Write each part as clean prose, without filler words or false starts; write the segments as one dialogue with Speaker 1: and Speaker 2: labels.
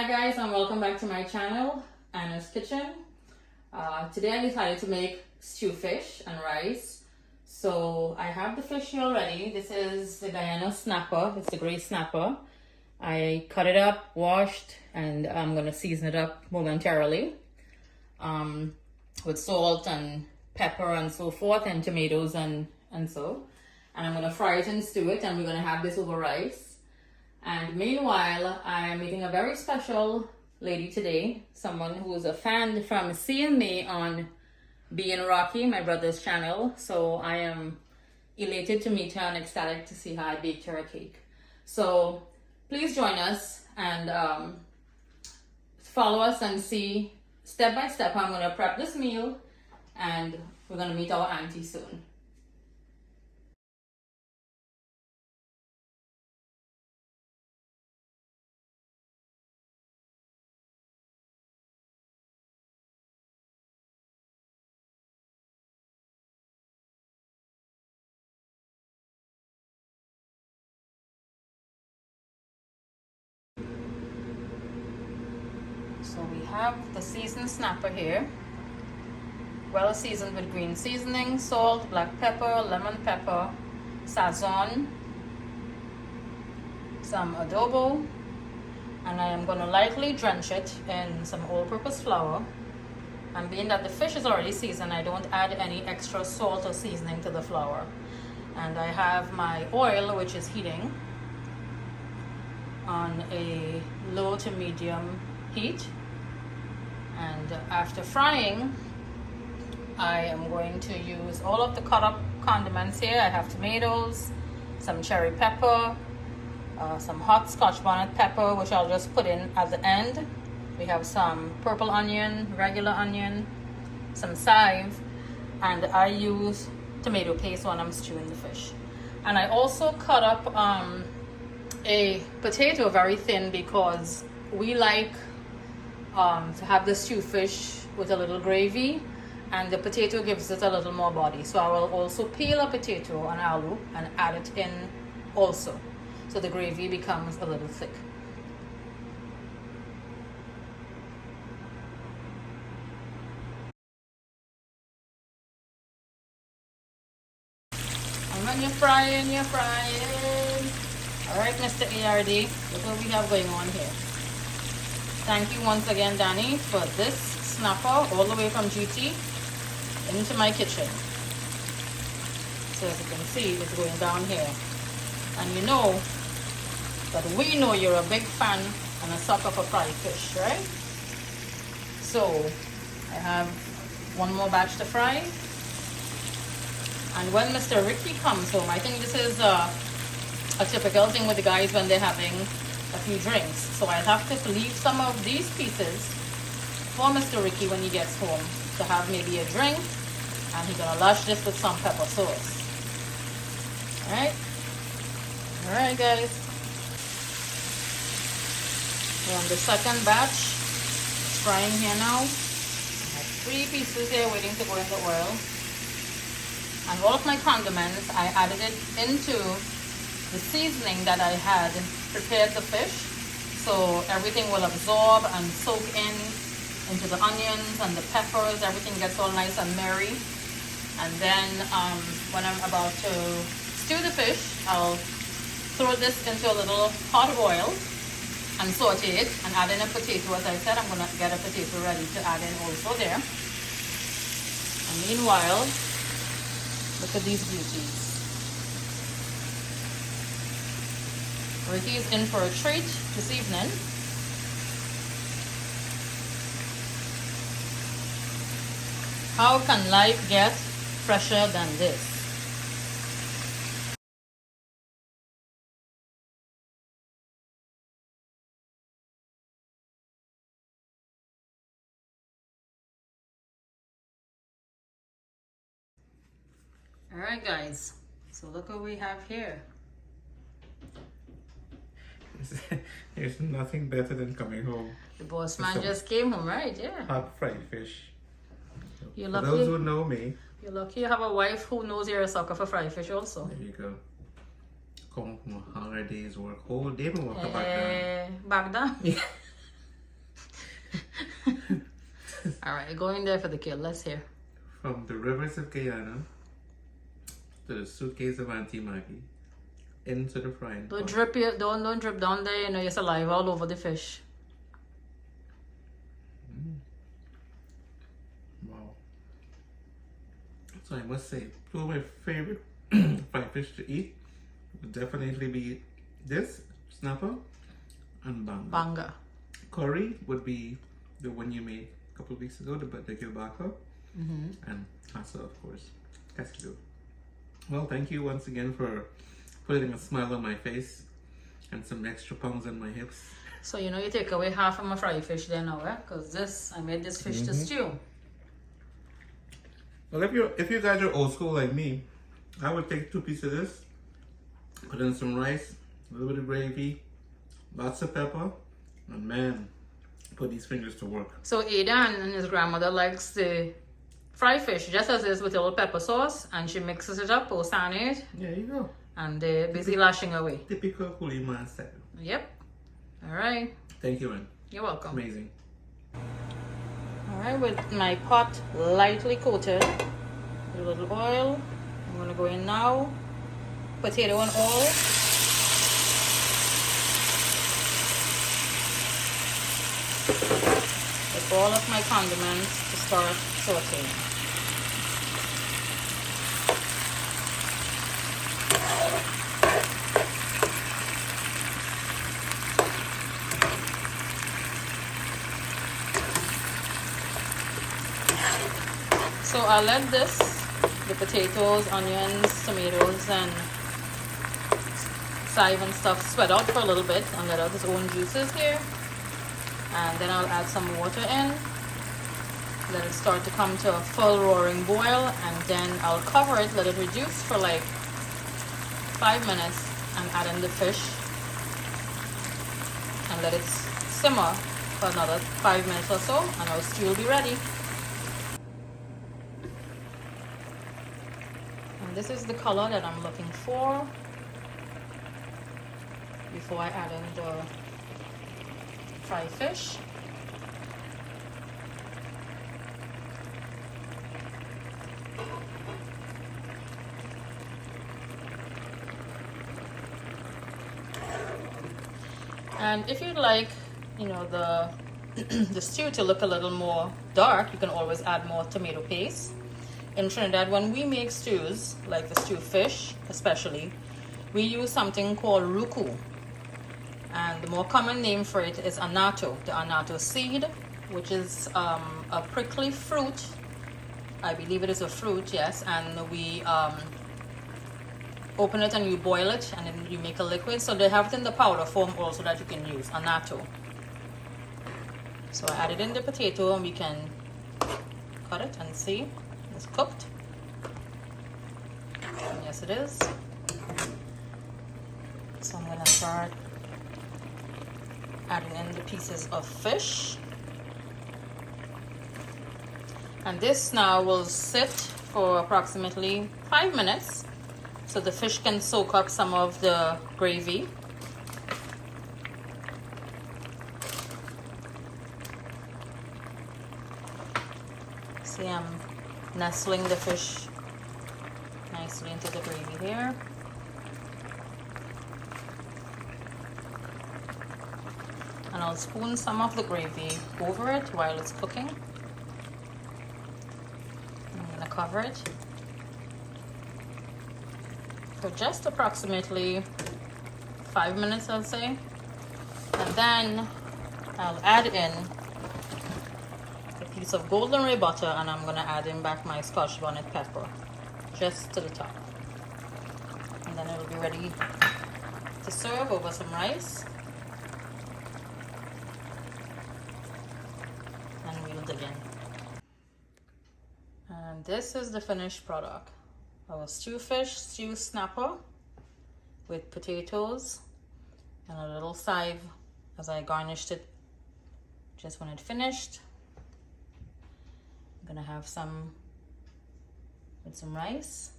Speaker 1: Hi guys, and welcome back to my channel, Anna's Kitchen. Today I decided to make stew fish and rice. So I have the fish here already. This is the Guyana snapper. It's the gray snapper. I cut it up, washed, and I'm gonna season it up momentarily with salt and pepper and so forth, and tomatoes and so. And I'm gonna fry it and stew it, and we're gonna have this over rice. And meanwhile, I am meeting a very special lady today, someone who is a fan from seeing me on Being Rocky, my brother's channel. So I am elated to meet her and ecstatic to see how I baked her a cake. So please join us and follow us and see step by step how I'm going to prep this meal, and we're going to meet our auntie soon. So we have the seasoned snapper here, well seasoned with green seasoning, salt, black pepper, lemon pepper, sazon, some adobo, and I am going to lightly drench it in some all-purpose flour. And being that the fish is already seasoned, I don't add any extra salt or seasoning to the flour. And I have my oil, which is heating on a low to medium heat. And after frying, I am going to use all of the cut up condiments here. I have tomatoes, some cherry pepper, some hot Scotch bonnet pepper, which I'll just put in at the end. We have some purple onion, regular onion, some chive, and I use tomato paste when I'm stewing the fish. And I also cut up a potato very thin, because we like to have the stew fish with a little gravy, and the potato gives it a little more body. So I will also peel a potato and aloo and add it in also, so the gravy becomes a little thick. And when you're frying, all right, Mr. ARD, look what we have going on here. Thank you once again, Danny, for this snapper all the way from GT into my kitchen. So as you can see, it's going down here. And you know that we know you're a big fan and a sucker for fried fish, right? So I have one more batch to fry. And when Mr. Ricky comes home, I think this is a typical thing with the guys when they're having a few drinks. So I'll have to leave some of these pieces for Mr. Ricky when he gets home to have maybe a drink, and he's gonna lush this with some pepper sauce. All right guys, we're on the second batch. It's frying here now. I have 3 pieces here waiting to go in the oil, and all of my condiments, I added it into the seasoning that I had prepared the fish, so everything will absorb and soak in into the onions and the peppers. Everything gets all nice and merry. And then when I'm about to stew the fish, I'll throw this into a little pot of oil and saute it and add in a potato. As I said, I'm gonna get a potato ready to add in also there. And meanwhile, look at these beauties. Ricky is in for a treat this evening. How can life get fresher than this? All right guys, so look what we have here.
Speaker 2: There's nothing better than coming home.
Speaker 1: The boss man just came home, right? Yeah.
Speaker 2: Hot fried fish.
Speaker 1: You're
Speaker 2: For
Speaker 1: lucky.
Speaker 2: those who know me,
Speaker 1: You're lucky you have a wife who knows you're a sucker for fried fish also.
Speaker 2: there you go. Come from a hungry day's work, whole day we work back down.
Speaker 1: Back down?
Speaker 2: Yeah.
Speaker 1: All right, go in there for the kill. Let's hear.
Speaker 2: From the rivers of Guyana to the suitcase of Auntie Maggie into the frying
Speaker 1: Don't
Speaker 2: pan.
Speaker 1: drip your, don't drip down there. You know your saliva all over the fish.
Speaker 2: Wow. So I must say, two of my favorite fried fish to eat would definitely be this snapper and banga.
Speaker 1: Banga.
Speaker 2: Curry would be the one you made a couple of weeks ago, the gilbaka, and pasta, of course. Castillo. Well, thank you once again for putting a smile on my face and some extra pounds on my hips.
Speaker 1: So you know you take away half of my fried fish there now, eh? Cause this I made this fish to stew.
Speaker 2: Well, if you guys are old school like me, I would take 2 pieces of this, put in some rice, a little bit of gravy, lots of pepper, and man, put these fingers to work.
Speaker 1: So Aidan and his grandmother likes the fried fish just as is with a little pepper sauce, and she mixes it up, or it,
Speaker 2: There you go.
Speaker 1: and they're busy lashing away.
Speaker 2: Typical coolie man style.
Speaker 1: Yep. All right.
Speaker 2: Thank you, man.
Speaker 1: You're welcome.
Speaker 2: Amazing.
Speaker 1: All right, with my pot lightly coated with a little oil, I'm gonna go in now. Potato and oil. With all of my condiments to start sauteing. So I'll let the potatoes, onions, tomatoes, and chive and stuff sweat out for a little bit and let out its own juices here. And then I'll add some water in. Let it start to come to a full roaring boil, and then I'll cover it, let it reduce for like 5 minutes, and add in the fish and let it simmer for another 5 minutes or so, and our stew will be ready. And this is the color that I'm looking for before I add in the fried fish. And if you'd like, you know, the the stew to look a little more dark, you can always add more tomato paste. In Trinidad, when we make stews, like the stew fish especially, we use something called ruku. And the more common name for it is anato, the anato seed, which is a prickly fruit. I believe it is a fruit, yes. And we open it and you boil it, and then you make a liquid. So they have it in the powder form also that you can use, anato. So I added in the potato, and we can cut it and see it's cooked. And yes, it is. So I'm gonna start adding in the pieces of fish. And this now will sit for approximately 5 minutes so the fish can soak up some of the gravy. See, I'm nestling the fish nicely into the gravy here. And I'll spoon some of the gravy over it while it's cooking. I'm going to cover it for just approximately 5 minutes, I'll say. And then I'll add in a piece of golden ray butter, and I'm going to add in back my Scotch bonnet pepper just to the top. And then it'll be ready to serve over some rice. And we'll dig in. And this is the finished product. Our stew snapper with potatoes and a little chive as I garnished it just when it finished. I'm gonna have some with some rice.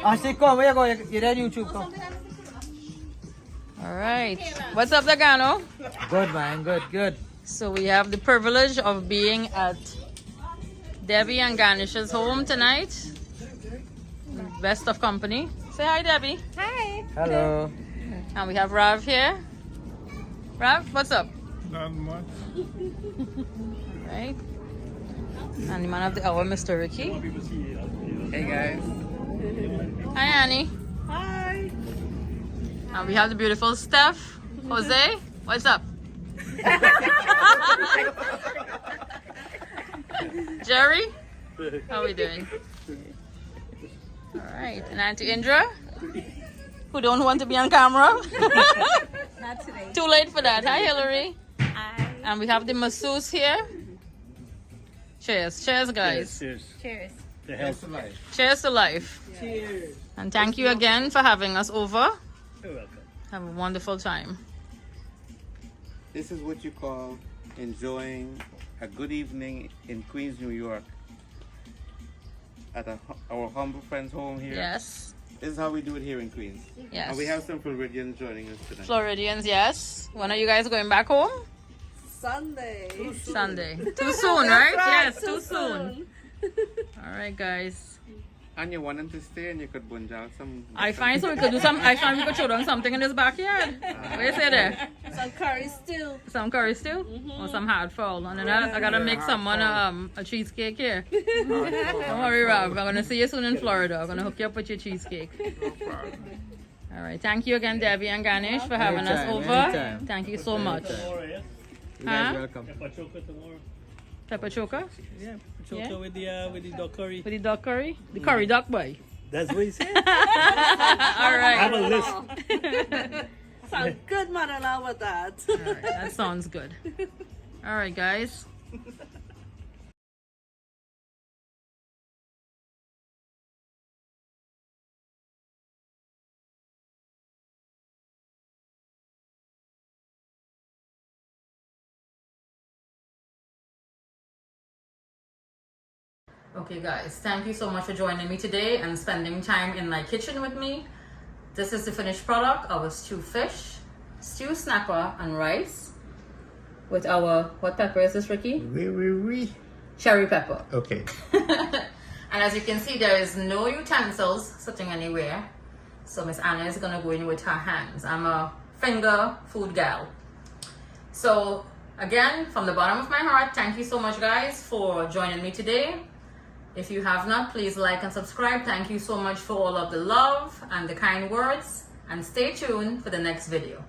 Speaker 3: Ashley, come, where you go? You're there on YouTube, come.
Speaker 1: All right. What's up, Dagano?
Speaker 3: Good, man, good.
Speaker 1: So we have the privilege of being at Debby and Ganesh's home tonight. Best of company. Say hi, Debby.
Speaker 4: Hi.
Speaker 3: Hello.
Speaker 1: And we have Rav here. Rav, what's up?
Speaker 5: Not much.
Speaker 1: Right. And the man of the hour, Mr. Ricky.
Speaker 3: Hey, guys.
Speaker 1: Hi, Annie.
Speaker 4: Hi.
Speaker 1: And we have the beautiful Steph. Jose, what's up? Jerry, how are we doing? All right. And Aunty Indra, who don't want to be on camera.
Speaker 4: Not today.
Speaker 1: Too late for that. Hi, Hillary.
Speaker 4: Hi.
Speaker 1: And we have the masseuse here. Cheers. Cheers, guys.
Speaker 5: Cheers.
Speaker 4: Cheers.
Speaker 5: The health.
Speaker 1: Cheers to life.
Speaker 3: Cheers.
Speaker 1: And thank you again for having us over.
Speaker 5: You're welcome.
Speaker 1: Have a wonderful time.
Speaker 6: This is what you call enjoying a good evening in Queens, New York, at our humble friend's home here.
Speaker 1: Yes.
Speaker 6: This is how we do it here in Queens.
Speaker 1: Yes.
Speaker 6: And we have some Floridians joining us tonight.
Speaker 1: Floridians, yes. When are you guys going back home?
Speaker 4: Sunday.
Speaker 1: Sunday. Too soon, right?
Speaker 4: right,
Speaker 1: Yes, too soon. All right, guys.
Speaker 6: And you want them to stay and you could bunjal some...
Speaker 1: I find so we could do some. I find we could show them something in this backyard. What you say there?
Speaker 4: Some curry stew.
Speaker 1: Some curry stew or some hard fowl, and then I gotta make someone a cheesecake here. Don't worry, Rob. I'm gonna see you soon in Florida. I'm gonna hook you up with your cheesecake. All right. Thank you again, Debby and Ganesh, for having us
Speaker 3: Anytime,
Speaker 1: over.
Speaker 3: anytime.
Speaker 1: Thank you so much.
Speaker 5: Tomorrow, yeah?
Speaker 3: You guys
Speaker 1: Huh?
Speaker 3: welcome.
Speaker 5: Pachoka tomorrow.
Speaker 1: Pepper choker
Speaker 5: Yeah, Pachoka with the duck curry.
Speaker 1: with the duck curry, the curry duck boy.
Speaker 5: That's what he said.
Speaker 1: All
Speaker 5: I
Speaker 1: right.
Speaker 5: have a list.
Speaker 4: Sound good, mother-in-law, with that.
Speaker 1: All right. That sounds good. All right, guys. Okay guys, thank you so much for joining me today and spending time in my kitchen with me. This is the finished product, our stew fish, stew snapper and rice with our, what pepper is this, Ricky? Cherry pepper.
Speaker 2: Okay.
Speaker 1: And as you can see, there is no utensils sitting anywhere. So Miss Anna is gonna go in with her hands. I'm a finger food gal. So again, from the bottom of my heart, thank you so much guys for joining me today. If you have not, please like and subscribe. Thank you so much for all of the love and the kind words. And stay tuned for the next video.